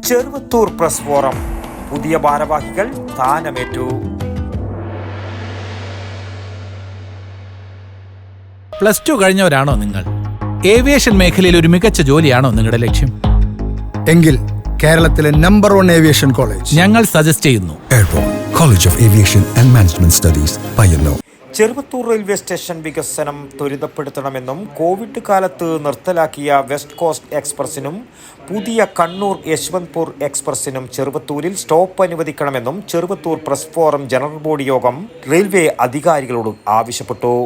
Cheruvathur press forum പുതിയ ഭാരവാഹികൾ സ്ഥാനമേറ്റു. +2 കഴിഞ്ഞവരാണോ നിങ്ങൾ? ഏവിയേഷൻ മേഖലയിൽ ഒരു മികച്ച ജോലിയാണോ നിങ്ങളുടെ ലക്ഷ്യം? എങ്കിൽ കേരളത്തിലെ നമ്പർ 1 ഏവിയേഷൻ കോളേജ് ഞങ്ങൾ സജസ്റ്റ് ചെയ്യുന്നു. Airport college of aviation and management studies, Payyanur. Cheruvathur railway station വികസനം ത്വരിതപ്പെടുത്തണമെന്നും കോവിഡ് കാലത്ത് നിർത്തലാക്കിയ വെസ്റ്റ് കോസ്റ്റ് എക്സ്പ്രസിനും പുതിയ കണ്ണൂർ യശ്വന്ത്പൂർ എക്സ്പ്രസിനും ചെറുവത്തൂരിൽ സ്റ്റോപ്പ് അനുവദിക്കണമെന്നും Cheruvathur press forum general body യോഗം റെയിൽവേ അധികാരികളോട് ആവശ്യപ്പെട്ടു.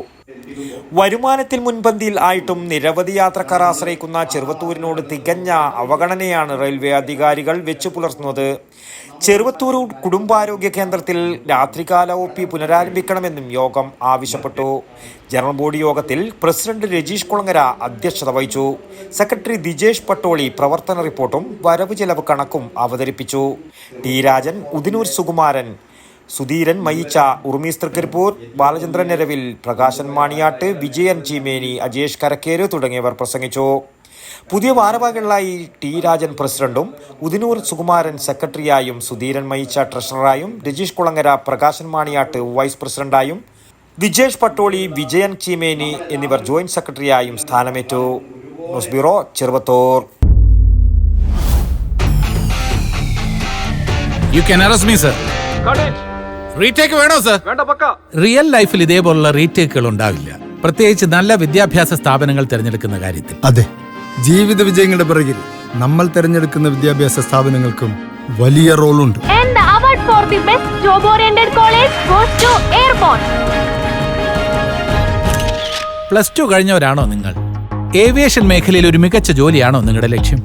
വരുമാനത്തിൽ മുൻപന്തിയിൽ ആയിട്ടും നിരവധി യാത്രക്കാർ ആശ്രയിക്കുന്ന ചെറുവത്തൂരിനോട് തികഞ്ഞ അവഗണനയാണ് റെയിൽവേ അധികാരികൾ വെച്ചു പുലർത്തുന്നത്. ചെറുവത്തൂർ കുടുംബാരോഗ്യ കേന്ദ്രത്തിൽ രാത്രികാല OP പുനരാരംഭിക്കണമെന്നും യോഗം ആവശ്യപ്പെട്ടു. ജനറൽ ബോഡി യോഗത്തിൽ പ്രസിഡന്റ് രജീഷ് കുളങ്ങര അധ്യക്ഷത വഹിച്ചു. സെക്രട്ടറി ദിജേഷ് പട്ടോളി പ്രവർത്തന റിപ്പോർട്ടും വരവ് ചെലവ് കണക്കും അവതരിപ്പിച്ചു. ടി രാജൻ, ഉദിനൂർ സുകുമാരൻ, സുധീരൻ മയിച്ച, ഉർമീസ് തൃക്കരിപ്പൂർ, ബാലചന്ദ്രൻ നിരവിൽ, പ്രകാശൻ മാണിയാട്ട്, വിജയൻ ചീമേനി, അജേഷ് കരക്കേര് തുടങ്ങിയവർ പ്രസംഗിച്ചു. പുതിയ ഭാരവാഹികളായി ടി രാജൻ പ്രസിഡന്റും ഉദിനൂർ സുകുമാരൻ സെക്രട്ടറിയായും സുധീരൻ മയിച്ച ട്രഷററായും രജീഷ് കുളങ്ങര, പ്രകാശൻ മാണിയാട്ട് വൈസ് പ്രസിഡന്റായും വിജേഷ് പട്ടോളി, വിജയൻ ചീമേനി എന്നിവർ ജോയിന്റ് സെക്രട്ടറിയായും സ്ഥാനമേറ്റു. News bureau, Cheruvathur. You can arrest me, sir. Retake വേണോ സർ? റിയൽ ലൈഫിൽ ഇതേപോലുള്ള റീടേക്കുകൾ ഉണ്ടാവില്ല, പ്രത്യേകിച്ച് നല്ല വിദ്യാഭ്യാസ സ്ഥാപനങ്ങൾ തിരഞ്ഞെടുക്കുന്ന കാര്യത്തിൽ. അതെ, ജീവിത വിജയങ്ങളുടെ പിറകിൽ നമ്മൾ തിരഞ്ഞെടുക്കുന്ന വിദ്യാഭ്യാസ സ്ഥാപനങ്ങൾക്കും വലിയ റോളുണ്ട്. And the award for the best job-oriented college goes to Airborne. +2 കഴിഞ്ഞവരാണോ നിങ്ങൾ? ഏവിയേഷൻ മേഖലയിൽ ഒരു മികച്ച ജോലിയാണോ നിങ്ങളുടെ ലക്ഷ്യം?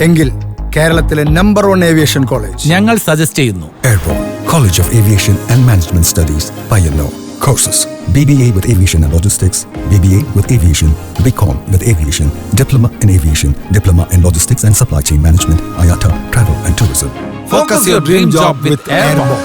എങ്കിൽ കേരളത്തിലെ നമ്പർ 1 ഏവിയേഷൻ കോളേജ് ഞങ്ങൾ സജസ്റ്റ് ചെയ്യുന്നു. Airport college of aviation and management studies, Payyanur. Courses: BBA with Aviation and Logistics, BBA with Aviation, BCom with Aviation, Diploma in Aviation, Diploma in Logistics and Supply Chain Management, IATA, Travel and Tourism. Focus your dream job with Airborne.